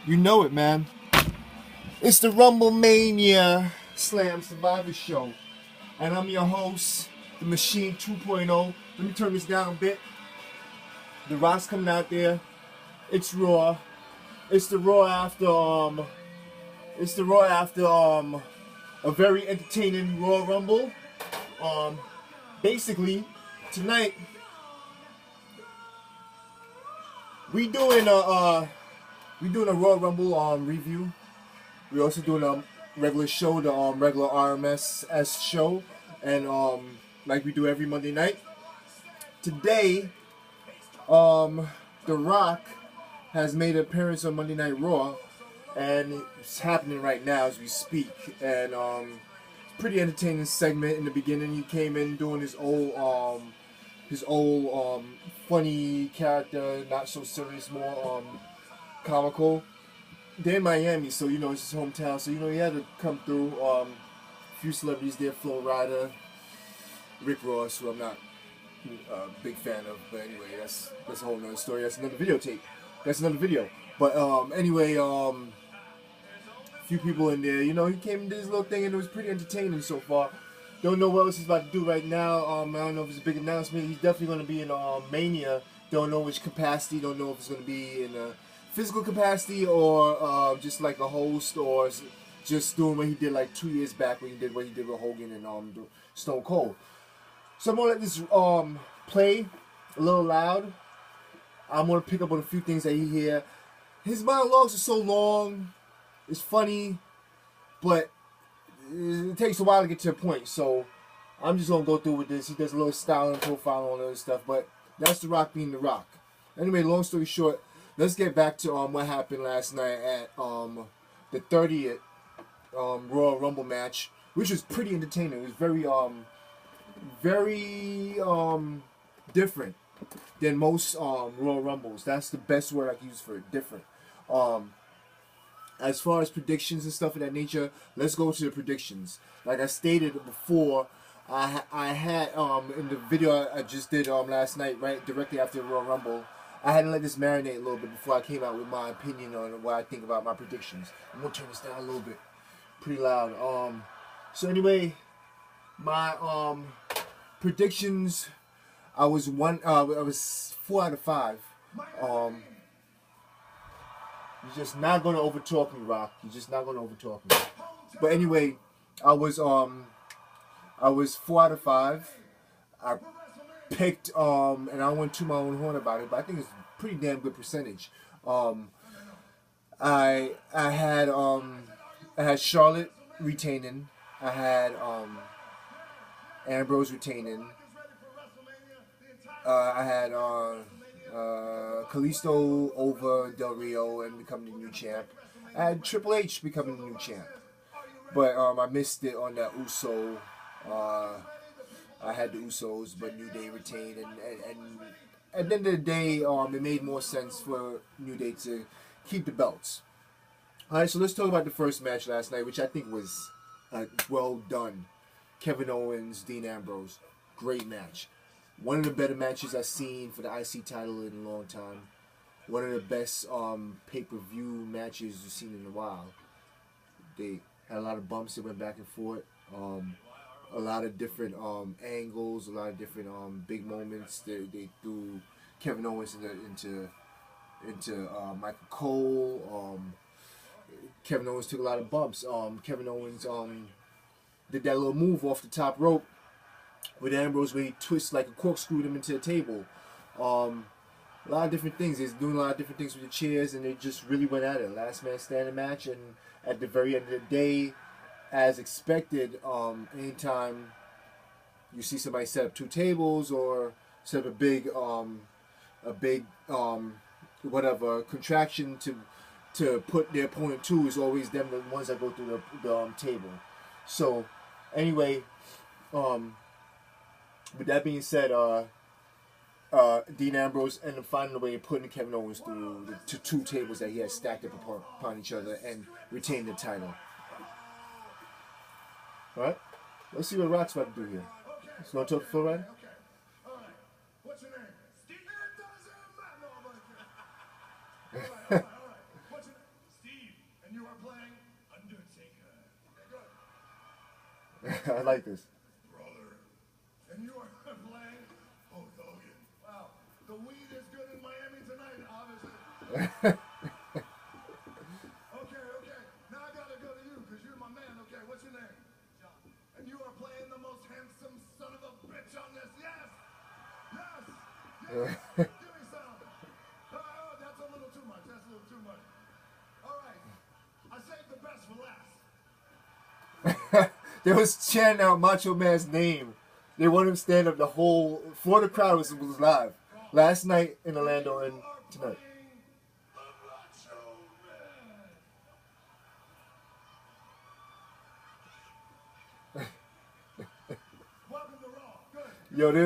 You know it, man. It's the Rumble Mania Slam Survivor Show. And I'm your host, the Machine 2.0. Let me turn this down a bit. The Rock's coming out there. It's Raw. It's the Raw after a very entertaining Raw Rumble. Basically, tonight we doing a Raw Rumble review. We're also doing a regular show, the regular RMSS show, and like we do every Monday night. Today, The Rock has made an appearance on Monday Night Raw, and it's happening right now as we speak. And pretty entertaining segment in the beginning. He came in doing his old funny character, not so serious, more comical. They're in Miami, so you know it's his hometown. So you know he had to come through. A few celebrities there: Flo Rida, Rick Ross, who I'm not a big fan of. But anyway, that's a whole nother story. That's another videotape. That's another video. But anyway, a few people in there. You know, he came and did his little thing, and it was pretty entertaining so far. Don't know what else he's about to do right now. I don't know if it's a big announcement. He's definitely going to be in Mania. Don't know which capacity. Don't know if it's going to be in a physical capacity or just like a host, or just doing what he did like 2 years back when he did what he did with Hogan and Stone Cold. So I'm gonna let this play a little loud. I'm gonna pick up on a few things that he hear. His monologues are so long, it's funny, but it takes a while to get to a point. So I'm just gonna go through with this. He does a little styling profile and all that other stuff, but that's The Rock being The Rock. Anyway, long story short, let's get back to what happened last night at the 30th Royal Rumble match, which was pretty entertaining. It was very different than most Royal Rumbles. That's the best word I can use for it. Different. As far as predictions and stuff of that nature, let's go to the predictions. Like I stated before, I had in the video I just did last night, right directly after the Royal Rumble, I had to let this marinate a little bit before I came out with my opinion on what I think about my predictions. I'm gonna turn this down a little bit, pretty loud. So anyway, my predictions, I was 4 out of 5. You're just not gonna overtalk me, Rock. You're just not gonna overtalk me. But anyway, I was 4 out of 5. I picked and I went to my own horn about it, but I think it's a pretty damn good percentage. I had Charlotte retaining. I had Ambrose retaining. I had Kalisto over Del Rio and becoming the new champ. I had Triple H becoming the new champ, but I missed it on that Uso. I had the Usos, but New Day retained, and at the end of the day, it made more sense for New Day to keep the belts. All right, so let's talk about the first match last night, which I think was well done. Kevin Owens, Dean Ambrose, great match. One of the better matches I've seen for the IC title in a long time. One of the best pay-per-view matches you've seen in a while. They had a lot of bumps that went back and forth. A lot of different angles, a lot of different big moments. They threw Kevin Owens into Michael Cole. Kevin Owens took a lot of bumps. Kevin Owens did that little move off the top rope with Ambrose where he twists like a corkscrew him into the table. A lot of different things. They're doing a lot of different things with the chairs, and they just really went at it. Last man standing match, and at the very end of the day, as expected, anytime you see somebody set up 2 tables or set up a big whatever contraction to put their opponent to, is always them the ones that go through the table. So anyway, with that being said, Dean Ambrose ended up finding a way of putting Kevin Owens through the 2 tables that he had stacked up upon each other and retained the title. Alright, let's see what Rock's about to do here. Let's go talk to Flo Rida. What's your name? I like this. Brother, and you are playing Hulk Hogan. Wow, the weed is good in Miami tonight, obviously. Okay. Now I gotta go to you because you're my man. Okay, what's your name? John. And you are playing the most handsome son of a bitch on this. Yes. Give me some. Oh, that's a little too much. All right. I saved the best for last. They was chanting out Macho Man's name. They wanted him to stand up the whole for the crowd was live. Last night in Orlando and tonight. Yo, they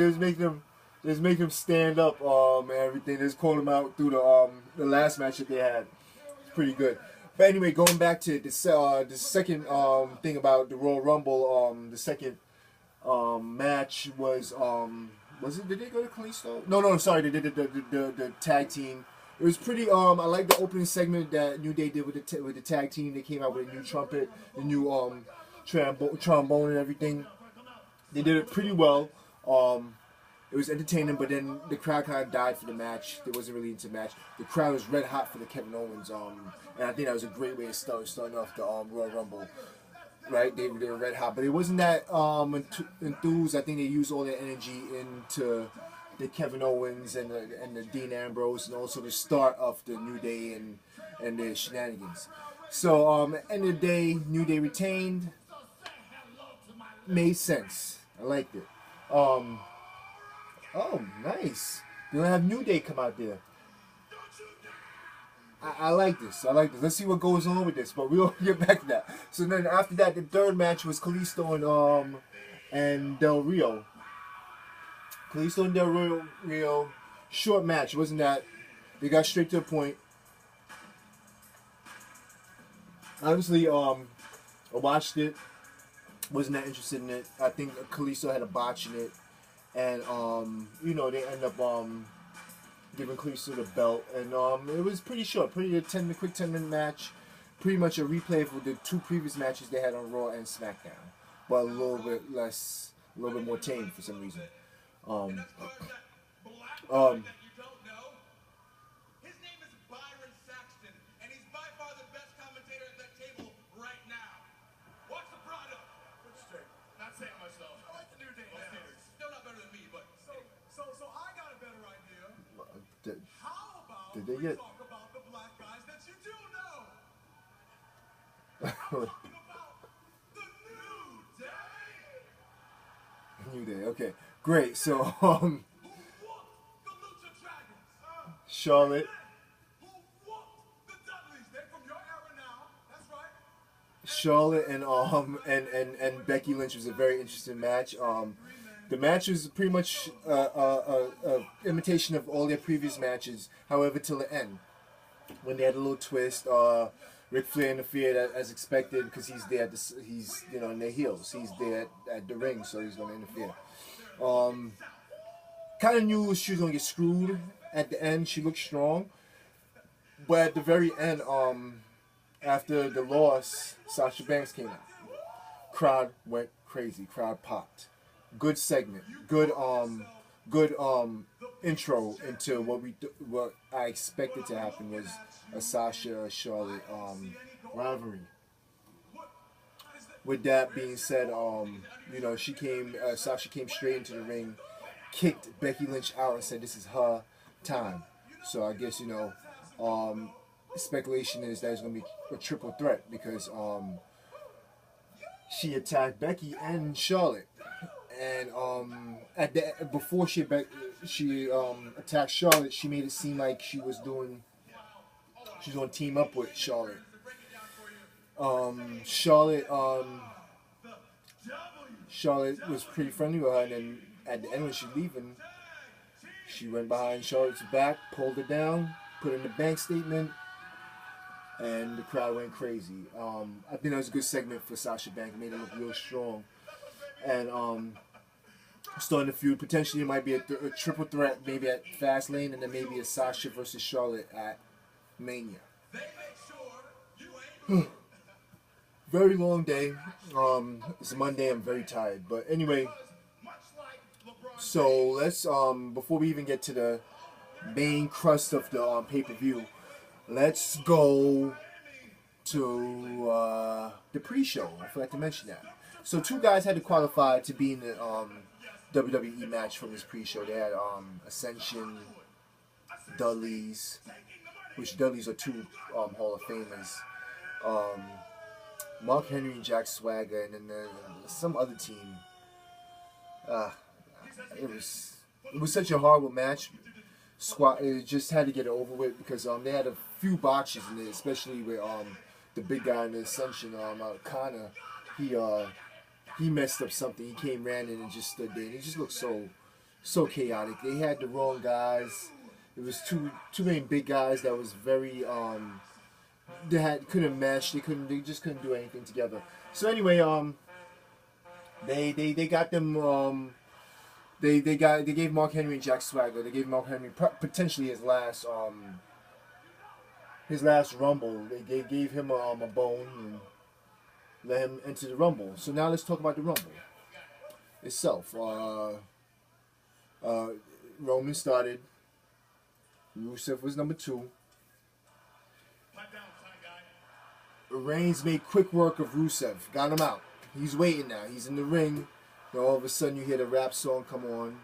was making him stand up and everything. They just called him out through the last match that they had. It's pretty good. But anyway, going back to the second thing about the Royal Rumble, the second match was it? Did they go to Kalisto? No, sorry, they did the tag team. It was pretty. I like the opening segment that New Day did with the tag team. They came out with a new trumpet, the new trombone and everything. They did it pretty well. It was entertaining, but then the crowd kind of died for the match. They wasn't really into the match. The crowd was red hot for the Kevin Owens, and I think that was a great way of starting off the Royal Rumble. Right, they were red hot, but it wasn't that enthused. I think they used all their energy into the Kevin Owens and the Dean Ambrose, and also the start of the New Day and the shenanigans. So end of the day, New Day retained. Made sense. I liked it. Oh, nice. They're gonna have New Day come out there. I like this. Let's see what goes on with this, but we'll get back to that. So then after that, the third match was Kalisto and Del Rio. Kalisto and Del Rio, short match. Wasn't that? They got straight to the point. Honestly, I watched it. Wasn't that interested in it. I think Kalisto had a botch in it, and they end up giving Kalisto the belt, and it was pretty short, quick 10-minute match, pretty much a replay of the two previous matches they had on Raw and SmackDown, but a little bit more tame for some reason. Did they get? Talk about the black guys that you do know. Talking about the New Day. New Day. Okay, great. So Who whooped the Lucha Dragons? Charlotte. Who whooped the Dudleys? They're from your era now. That's right. Charlotte and Becky Lynch was a very interesting match. The match was pretty much a imitation of all their previous matches, however, till the end, when they had a little twist. Ric Flair interfered as expected because he's there. He's in their heels. He's there at the ring, so he's going to interfere. Kind of knew she was going to get screwed at the end. She looked strong, but at the very end, after the loss, Sasha Banks came out. Crowd went crazy. Crowd popped. Good segment. Good intro into what I expected to happen was a Sasha Charlotte rivalry. With that being said, Sasha came straight into the ring, kicked Becky Lynch out and said this is her time. So I guess speculation is that it's gonna be a triple threat because she attacked Becky and Charlotte. And before she attacked Charlotte, she made it seem like she was going to team up with Charlotte. Charlotte was pretty friendly with her, and then at the end when she's leaving, she went behind Charlotte's back, pulled her down, put in the bank statement, and the crowd went crazy. I think that was a good segment for Sasha Banks. Made her look real strong. And starting the feud. Potentially it might be a triple threat, maybe at Fastlane, and then maybe a Sasha versus Charlotte at Mania. very long day. It's Monday. I'm very tired. But anyway, so let's before we even get to the main crust of the pay-per-view, let's go to the pre-show. I forgot to mention that. So two guys had to qualify to be in the WWE match from this pre-show. They had Ascension, Dudleys, which Dudleys are two Hall of Famers. Mark Henry and Jack Swagger, and then some other team. It was such a horrible match. It just had to get it over with because they had a few botches in it, especially with the big guy in the Ascension, Connor. He messed up something. He ran in and just stood there. And it just looked so chaotic. They had the wrong guys. It was too many big guys that was very couldn't mesh. They just couldn't do anything together. So anyway, they got them. They gave Mark Henry and Jack Swagger. They gave Mark Henry potentially his last Rumble. They gave him a bone and let him enter the Rumble. So now let's talk about the Rumble itself. Roman started. Rusev was number 2. Reigns made quick work of Rusev. Got him out. He's waiting now. He's in the ring. Then all of a sudden you hear the rap song come on.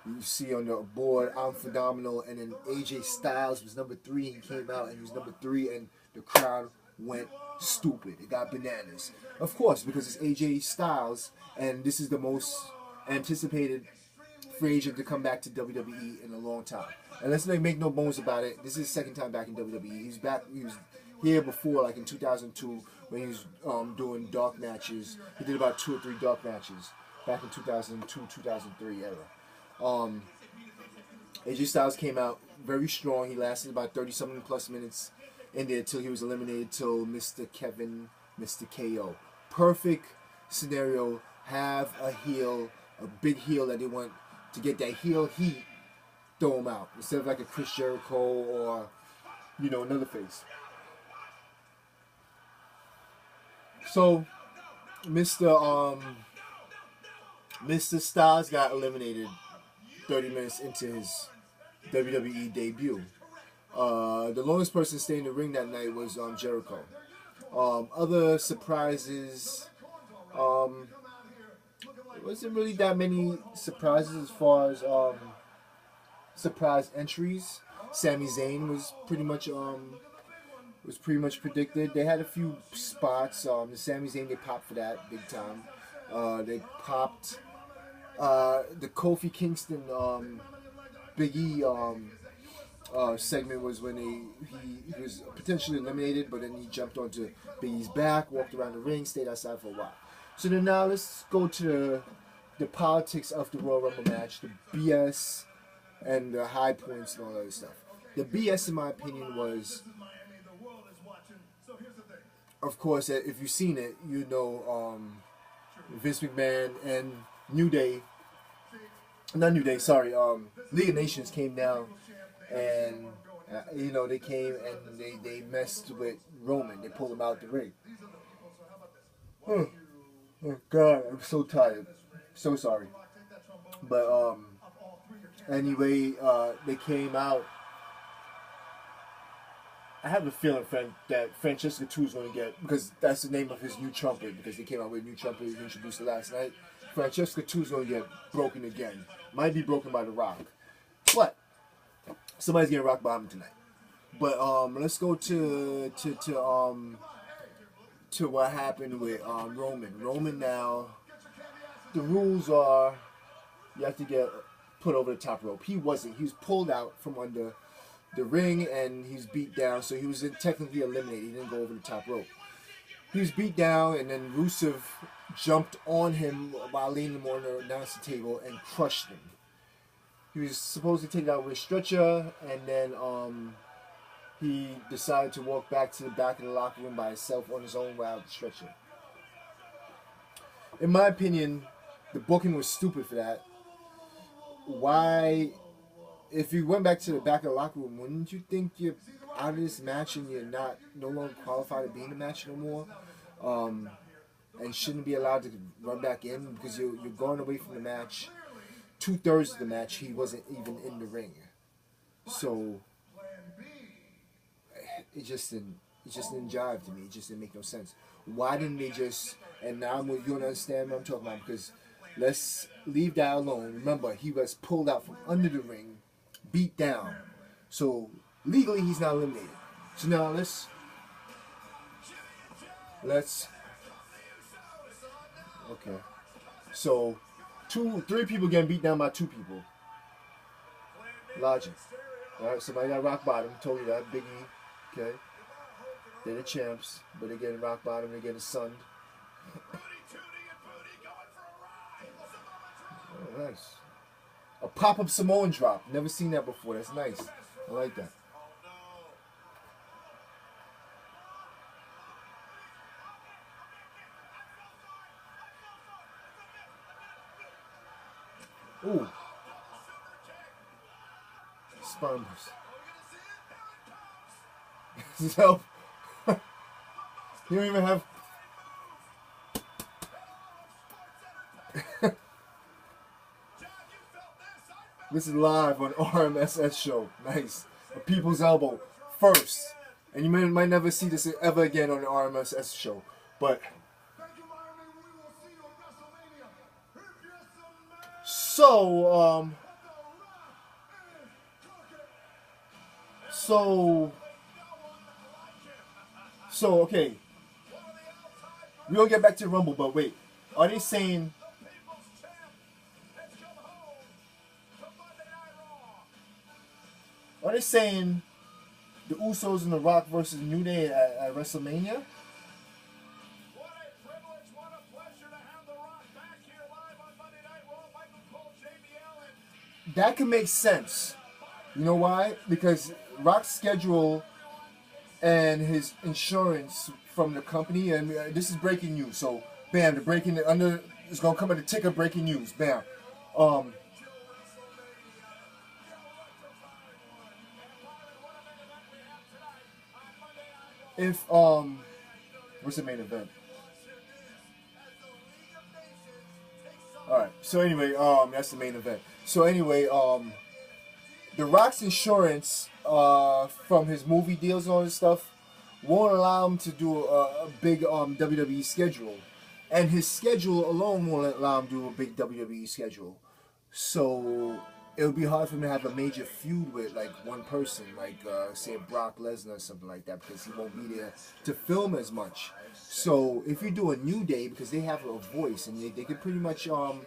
You see on the board, I'm Phenomenal. And then AJ Styles was number 3. He came out and he was number 3. And the crowd went stupid. It got bananas. Of course, because it's AJ Styles. And this is the most anticipated free agent to come back to WWE in a long time. And let's make no bones about it. This is his second time back in WWE. He's back. He was here before, like in 2002, when he was doing dark matches. He did about 2 or 3 dark matches back in 2002, 2003 era. AJ Styles came out very strong. He lasted about 30-something plus minutes in there till he was eliminated till Mr. Kevin, Mr. KO. Perfect scenario. Have a heel, a big heel that they want to get that heel heat. Throw him out instead of like a Chris Jericho or another face. So Mr. Styles got eliminated 30 minutes into his WWE debut. The longest person staying in the ring that night was Jericho. Other surprises, there wasn't really that many surprises as far as surprise entries. Sami Zayn was pretty much predicted. They had a few spots. The Sami Zayn, they popped for that big time. They popped the Kofi Kingston Big E segment was when he was potentially eliminated, but then he jumped onto Big E's back, walked around the ring, stayed outside for a while. So then now let's go to the politics of the Royal Rumble match, the BS and the high points and all that other stuff. The BS, in my opinion, was, of course, if you've seen it, you know Vince McMahon and League of Nations came down and they came and they messed with Roman. They pulled him out the ring. Oh God, I'm so tired. So sorry. But anyway, they came out. I have a feeling that Francesco 2 is going to get, because that's the name of his new trumpet, because they came out with a new trumpet he introduced it last night. Francesco 2 is going to get broken again. Might be broken by The Rock. But somebody's getting rock bottom tonight. But let's go to what happened with Roman. Roman now, the rules are you have to get put over the top rope. He wasn't. He was pulled out from under the ring and he's beat down, so he was technically eliminated. He didn't go over the top rope. He was beat down, and then Rusev jumped on him while leaning him on the announcer table and crushed him. He was supposed to take out with a stretcher, and then he decided to walk back to the back of the locker room by himself on his own without the stretcher. In my opinion, the booking was stupid for that. Why? If you went back to the back of the locker room, wouldn't you think you're out of this match and you're no longer qualified to be in the match no more? and shouldn't be allowed to run back in because you're going away from the match. 2/3 of the match, he wasn't even in the ring. So it just didn't jive to me. It just didn't make no sense. Why didn't they just? And now you're gonna understand what I'm talking about, because let's leave that alone. Remember, he was pulled out from under the ring, beat down. So legally, he's not eliminated. So now let's. Okay. So 3 people getting beat down by 2 people. Logic. Alright, somebody got rock bottom. Told you that. Big E. Okay. They're the champs, but they're getting rock bottom. They're getting sunned. Oh, nice. A pop-up Samoan drop. Never seen that before. That's nice. I like that. Ooh. Sperms. So, you don't even have... This is live on RMSS show. Nice. A People's Elbow. First. And you might never see this ever again on the RMSS show. But... So, okay. We're gonna get back to the Rumble, but wait. Are they saying... Are they saying the Usos and The Rock versus New Day at WrestleMania? That could make sense. You know why? Because Rock's schedule and his insurance from the company, and this is breaking news. So, bam, the breaking under is gonna come at the ticker. Breaking news, bam. If what's the main event? All right. So anyway, that's the main event. So anyway, The Rock's insurance from his movie deals and all this stuff won't allow him to do a big WWE schedule, and his schedule alone won't allow him to do a big WWE schedule. So it would be hard for him to have a major feud with like one person, like say Brock Lesnar or something like that, because he won't be there to film as much. So if you do a New Day, because they have a voice and they can pretty much feud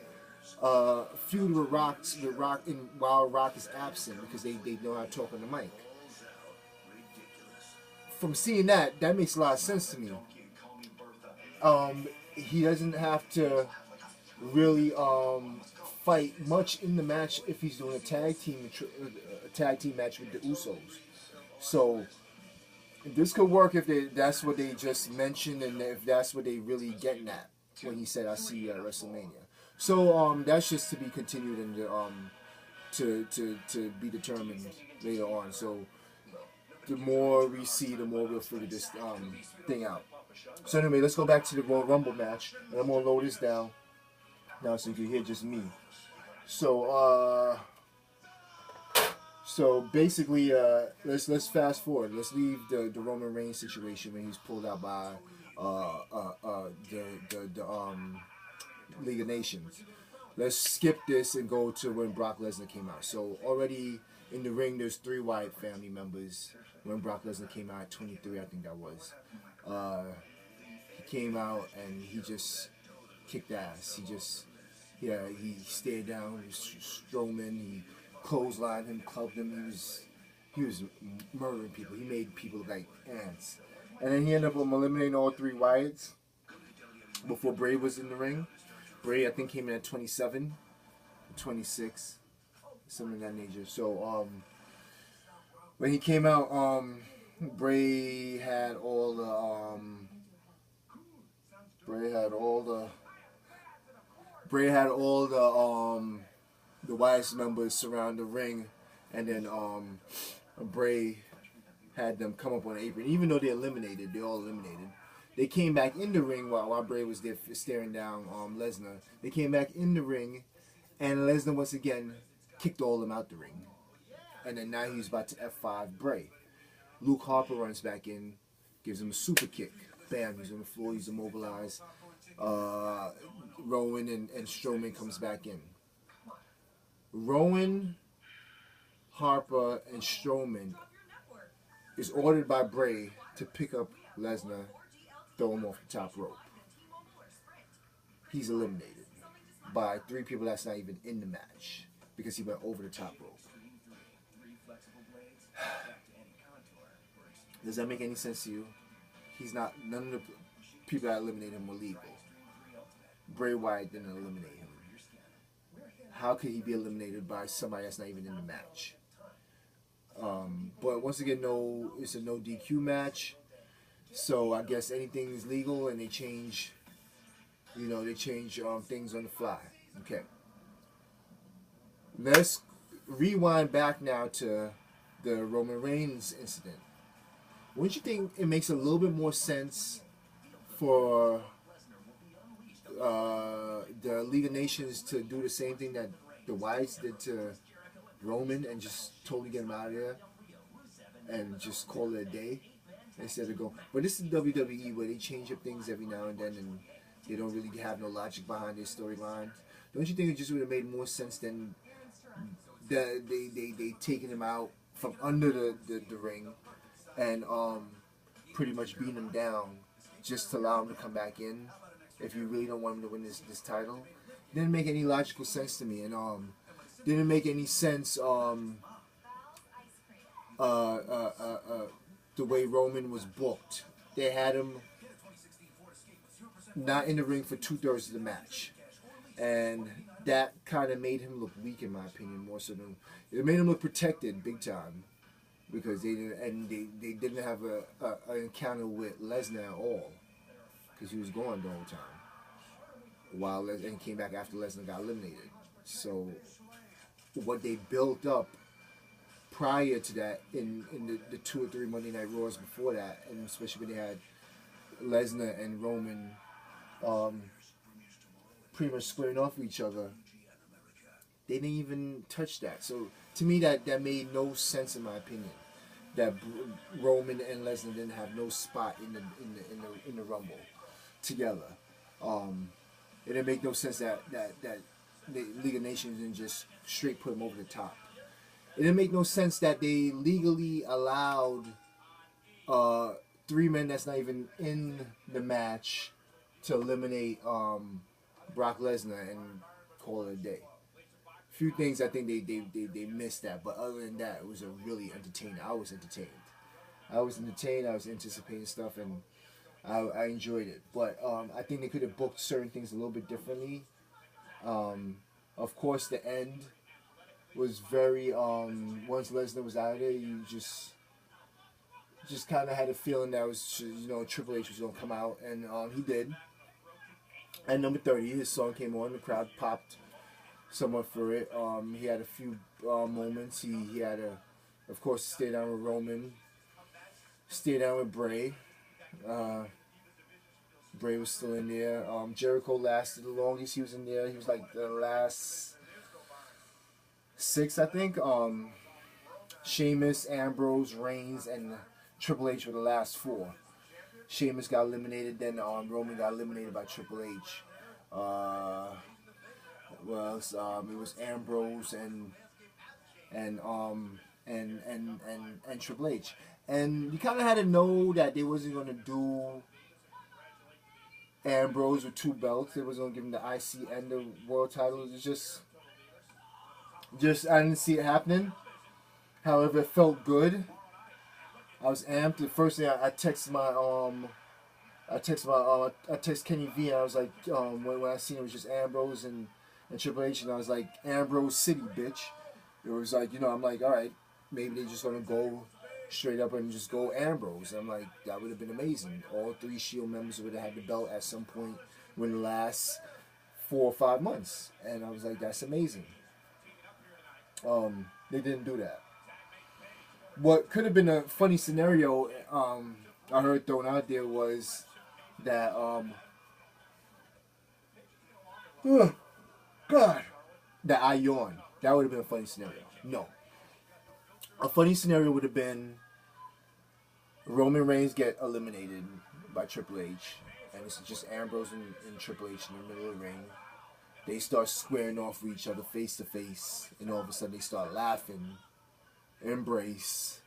with Rock while Rock is absent, because they know how to talk on the mic. From seeing that makes a lot of sense to me. He doesn't have to really fight much in the match if he's doing a tag team match with the Usos. So this could work if that's what they just mentioned, and if that's what they really getting at when he said "I see you at WrestleMania." So that's just to be continued and to be determined later on. So the more we see, the more we'll figure this thing out. So anyway, let's go back to the Royal Rumble match, and I'm gonna load this down now so you can hear just me. So basically, let's fast forward. Let's leave the Roman Reigns situation when he's pulled out by the League of Nations. Let's skip this and go to when Brock Lesnar came out. So already in the ring, there's 3 Wyatt family members. When Brock Lesnar came out at 23, I think that was. He came out and he just kicked ass. He stared down Strowman. He clotheslined him, clubbed him. He was murdering people. He made people look like ants. And then he ended up eliminating all 3 Wyatts before Bray was in the ring. Bray, I think, came in at 27, 26, something of that nature. So, when he came out, Bray had all the Wyatt members surround the ring, and then Bray had them come up on the apron. Even though they're all eliminated, They came back in the ring while Bray was there staring down Lesnar. They came back in the ring, and Lesnar once again kicked all of them out the ring. And then now he's about to F5 Bray. Luke Harper runs back in, gives him a super kick. Bam, he's on the floor, he's immobilized. Rowan and Strowman comes back in. Rowan, Harper, and Strowman is ordered by Bray to pick up Lesnar, throw him off the top rope. He's eliminated by 3 people that's not even in the match because he went over the top rope. Does that make any sense to you? He's not. None of the people that eliminated him were legal. Bray Wyatt didn't eliminate him. How could he be eliminated by somebody that's not even in the match? But once again, no, it's a no DQ match. So I guess anything is legal, and they change. They change things on the fly. Okay. Let's rewind back now to the Roman Reigns incident. Wouldn't you think it makes a little bit more sense for the League of Nations to do the same thing that the Wyatts did to Roman and just totally get him out of there and just call it a day instead of go? But this is WWE where they change up things every now and then and they don't really have no logic behind their storyline. Don't you think it just would have made more sense than they taking him out from under the ring and pretty much beating him down just to allow him to come back in if you really don't want him to win this title? Didn't make any logical sense to me, and didn't make any sense the way Roman was booked. They had him not in the ring for 2/3 of the match, and that kind of made him look weak, in my opinion, more so than it made him look protected big time. Because they didn't have an encounter with Lesnar at all, because he was gone the whole time. And came back after Lesnar got eliminated. So what they built up prior to that in the 2 or 3 Monday Night Raws before that, and especially when they had Lesnar and Roman pretty much squaring off with each other, they didn't even touch that. So to me, that made no sense, in my opinion. That Roman and Lesnar didn't have no spot in the Rumble together. It didn't make no sense that the League of Nations didn't just straight put them over the top. It didn't make no sense that they legally allowed 3 men that's not even in the match to eliminate Brock Lesnar and call it a day. Few things I think they missed that, but other than that, it was a really entertaining. I was entertained. I was anticipating stuff, and I enjoyed it. But I think they could have booked certain things a little bit differently. Of course, the end was very once Lesnar was out of there, you just kind of had a feeling that was Triple H was gonna come out, and he did. At number 30, his song came on, the crowd popped somewhat for it. He had a few moments. He had of course, stay down with Roman, stay down with Bray. Bray was still in there. Jericho lasted the longest. He was in there. He was like the last 6, I think. Sheamus, Ambrose, Reigns, and Triple H were the last 4. Sheamus got eliminated. Then Roman got eliminated by Triple H. It was Ambrose and Triple H, and you kind of had to know that they wasn't gonna do Ambrose with 2 belts. They was gonna give him the IC and the world title. It was just I didn't see it happening. However, it felt good. I was amped. The first thing I text Kenny V, and I was like, when I seen it was just Ambrose and Triple H, and I was like, Ambrose City, bitch. It was like, I'm like, all right, maybe they're just gonna go straight up and just go Ambrose. I'm like, that would have been amazing. All 3 Shield members would have had the belt at some point in the last 4 or 5 months, and I was like, that's amazing. They didn't do that. What could have been a funny scenario I heard thrown out there was that ugh, God, that I yawn. That would have been a funny scenario. No, a funny scenario would have been Roman Reigns get eliminated by Triple H, and it's just Ambrose and Triple H in the middle of the ring. They start squaring off with each other face to face, and all of a sudden they start laughing, embrace,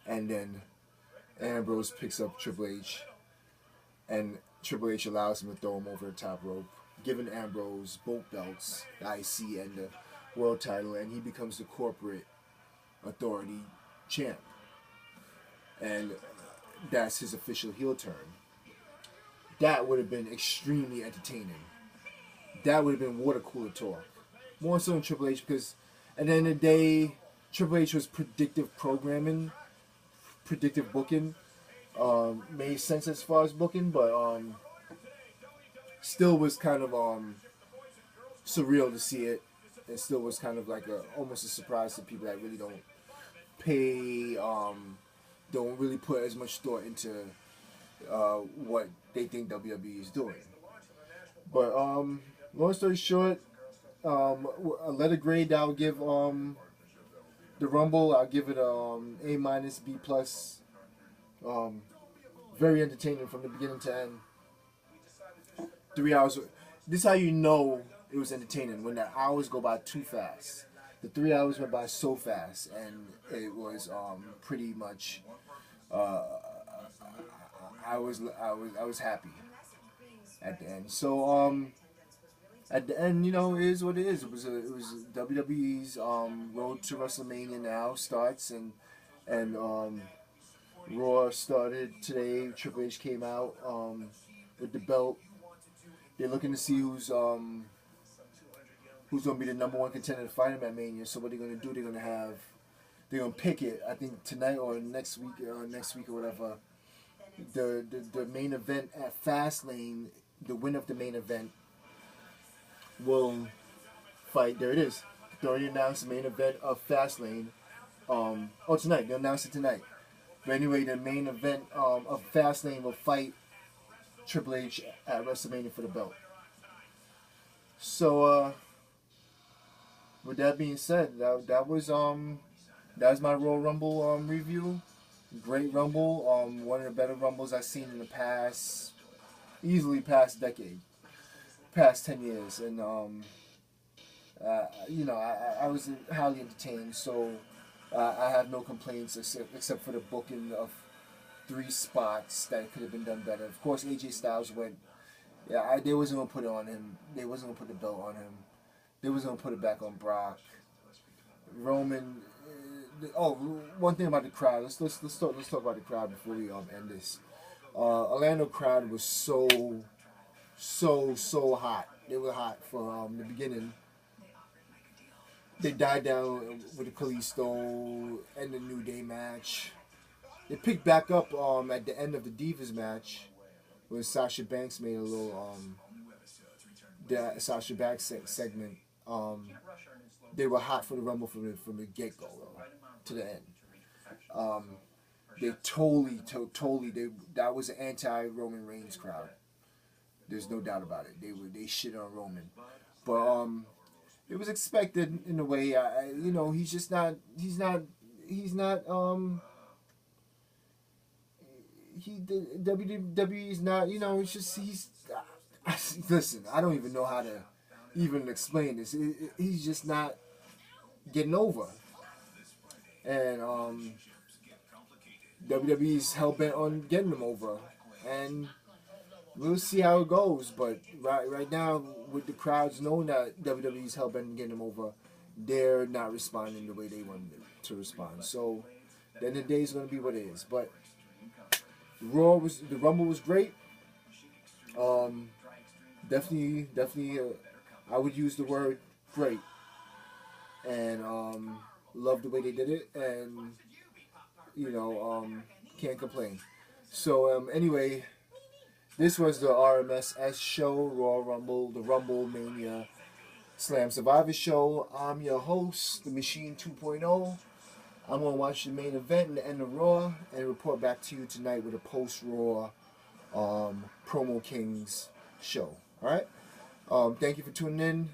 and then Ambrose picks up Triple H, and Triple H allows him to throw him over the top rope, giving Ambrose both belts, the IC and the world title, and he becomes the corporate authority champ. And that's his official heel turn. That would have been extremely entertaining. That would have been water cooler talk. More so than Triple H, because at the end of the day, Triple H was predictive programming, predictive booking. Made sense as far as booking, but still was kind of surreal to see it. It still was kind of like almost a surprise to people that really don't pay, don't really put as much thought into what they think WWE is doing. But long story short, a letter grade I'll give the Rumble. I'll give it A minus, B plus. Very entertaining from the beginning to end. 3 hours. This is how you know it was entertaining, when the hours go by too fast. The 3 hours went by so fast, and it was pretty much. I was happy at the end. So at the end, it is what it is. It was WWE's road to WrestleMania now starts, and Raw started today. Triple H came out with the belt. They're looking to see who's going to be the number one contender to fight him at Mania. So what they're going to do? They're going to pick it. I think tonight or next week or whatever. The main event at Fastlane, the winner of the main event will fight. There it is. They already announced the main event of Fastlane. Tonight. They'll announce it tonight. But anyway, the main event of Fastlane will fight Triple H at WrestleMania for the belt. So, with that being said, that was my Royal Rumble review. Great Rumble. One of the better Rumbles I've seen in the past, easily past decade, past 10 years, and I was highly entertained. So. I have no complaints except for the booking of 3 spots that could have been done better. Of course, AJ Styles went. Yeah, they wasn't gonna put it on him. They wasn't gonna put the belt on him. They wasn't gonna put it back on Brock. Roman. One thing about the crowd. Let's talk about the crowd before we end this. Orlando crowd was so hot. They were hot from the beginning. They died down with the Kalisto and the New Day match. They picked back up at the end of the Divas match when Sasha Banks made a little the Sasha Banks segment. They were hot for the Rumble from the get go to the end. They totally that was an anti-Roman Reigns crowd. There's no doubt about it. They shit on Roman, but it was expected in a way. He's just not. He's not. WWE is not. It's just he's. Listen, I don't even know how to even explain this. He's just not getting over, and WWE's hell bent on getting him over, and we'll see how it goes. But right now, with the crowds knowing that WWE's hell bent on getting him over, they're not responding the way they wanted to respond. So then the day is going to be what it is. But the Rumble was great. Definitely, I would use the word great. And love the way they did it, and can't complain. So anyway, this was the RMSS show, Royal Rumble, the Rumble Mania Slam Survivor show. I'm your host, the Machine 2.0. I'm gonna watch the main event and the end of Raw, and report back to you tonight with a post-Raw Promo Kings show. All right. Thank you for tuning in.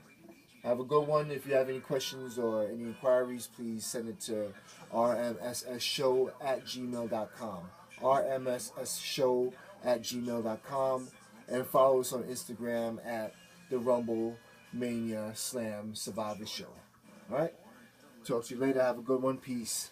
Have a good one. If you have any questions or any inquiries, please send it to rmssshow@gmail.com. rmssshow@gmail.com. And follow us on Instagram at the Rumble Mania Slam Survivor Show. All right. Talk to you later. Have a good one. Peace.